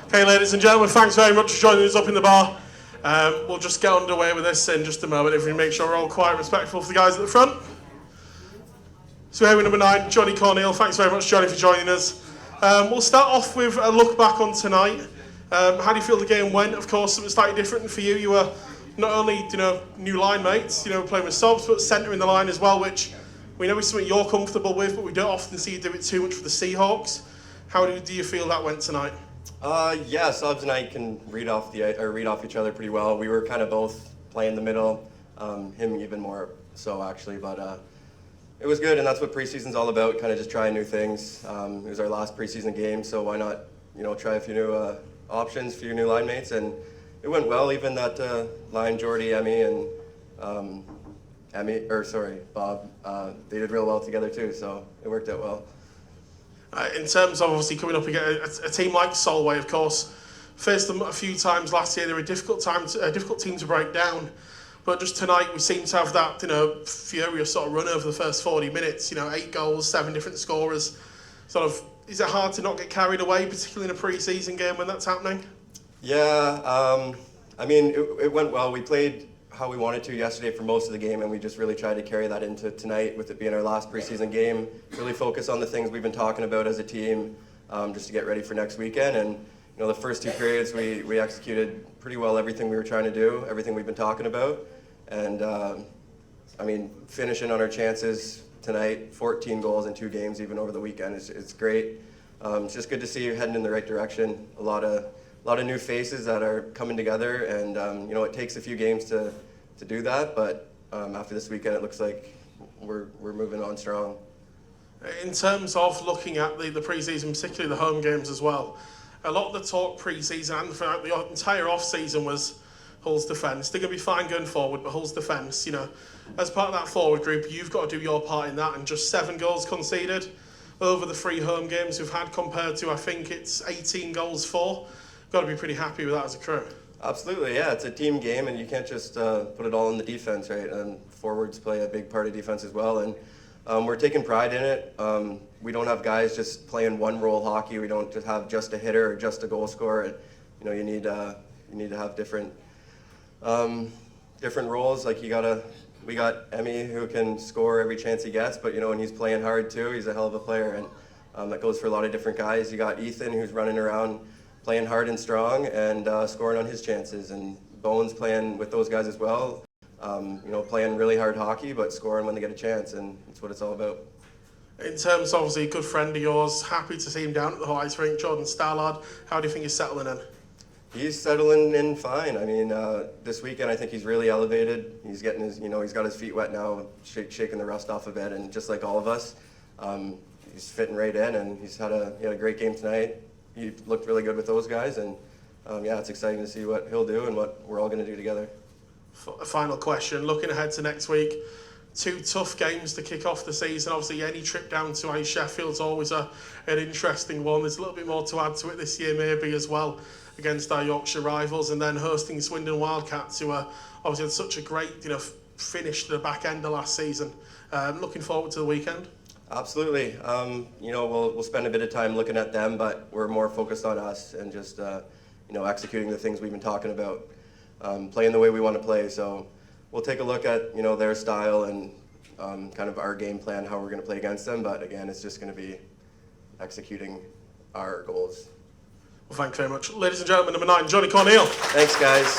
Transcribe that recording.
Okay, ladies and gentlemen, thanks very much for joining us up in the bar. We'll just get underway with this in just a moment if we make sure we're all quite respectful for the guys at the front. So here with number 9, Johnny Corneil. Thanks very much, Johnny, for joining us. We'll start off with a look back on tonight. How do you feel the game went? Of course, it was slightly different for you. You were not only new line mates, playing with Sobs, but centre in the line as well, which we know is something you're comfortable with, but we don't often see you do it too much for the Seahawks. How do you feel that went tonight? Yeah, Subs and I can read off each other pretty well. We were kind of both playing the middle, him even more so actually, but it was good, and that's what preseason's all about, kind of just trying new things. It was our last preseason game, so why not, try a few new options, a few new line mates, and it went well. Even that line, Jordy, Emmy, and Bob, they did real well together too, so it worked out well. In terms of obviously coming up against a team like Solway, of course, faced them a few times last year. They were a difficult team to break down. But just tonight, we seem to have that, furious sort of run over the first 40 minutes. 8 goals, 7 different scorers. Is it hard to not get carried away, particularly in a pre-season game when that's happening? Yeah, it went well. We played how we wanted to yesterday for most of the game, and we just really tried to carry that into tonight with it being our last preseason game. Really focus on the things we've been talking about as a team, just to get ready for next weekend. And the first 2 periods we executed pretty well everything we were trying to do, everything we've been talking about. And finishing on our chances tonight, 14 goals in 2 games even over the weekend, it's great. It's just good to see you heading in the right direction. A lot of new faces that are coming together, and it takes a few games to do that, but after this weekend it looks like we're moving on strong. In terms of looking at the pre-season, particularly the home games as well, a lot of the talk pre-season and throughout the entire off-season was Hull's defence. They're going to be fine going forward, but Hull's defence, as part of that forward group, you've got to do your part in that, and just 7 goals conceded over the 3 home games we've had compared to, I think it's 18 goals for. Got to be pretty happy with that as a crew. Absolutely, yeah. It's a team game, and you can't just put it all in the defense, right? And forwards play a big part of defense as well, and we're taking pride in it. We don't have guys just playing one role hockey. We don't just have just a hitter or just a goal scorer. You need to have different roles. Like we got Emmy who can score every chance he gets, but and he's playing hard too. He's a hell of a player, and that goes for a lot of different guys. You got Ethan who's running around, playing hard and strong, and scoring on his chances, and Bowen's playing with those guys as well. Playing really hard hockey, but scoring when they get a chance, and that's what it's all about. In terms of, obviously, a good friend of yours, happy to see him down at the Hull Ice Rink, Jordan Stallard. How do you think he's settling in? He's settling in fine. This weekend I think he's really elevated. He's getting his, he's got his feet wet now, shaking the rust off a bit, and just like all of us, he's fitting right in, and he had a great game tonight. He looked really good with those guys, and it's exciting to see what he'll do and what we're all going to do together. A final question, looking ahead to next week, 2 tough games to kick off the season. Obviously, any trip down to Ice Sheffield's always an interesting one. There's a little bit more to add to it this year maybe as well against our Yorkshire rivals, and then hosting Swindon Wildcats, who obviously had such a great finish to the back end of last season. Looking forward to the weekend. Absolutely. We'll spend a bit of time looking at them, but we're more focused on us and just executing the things we've been talking about, playing the way we want to play. So we'll take a look at their style and kind of our game plan, how we're going to play against them. But again, it's just going to be executing our goals. Well, thanks very much. Ladies and gentlemen, number 9, Johnny Corneil. Thanks, guys.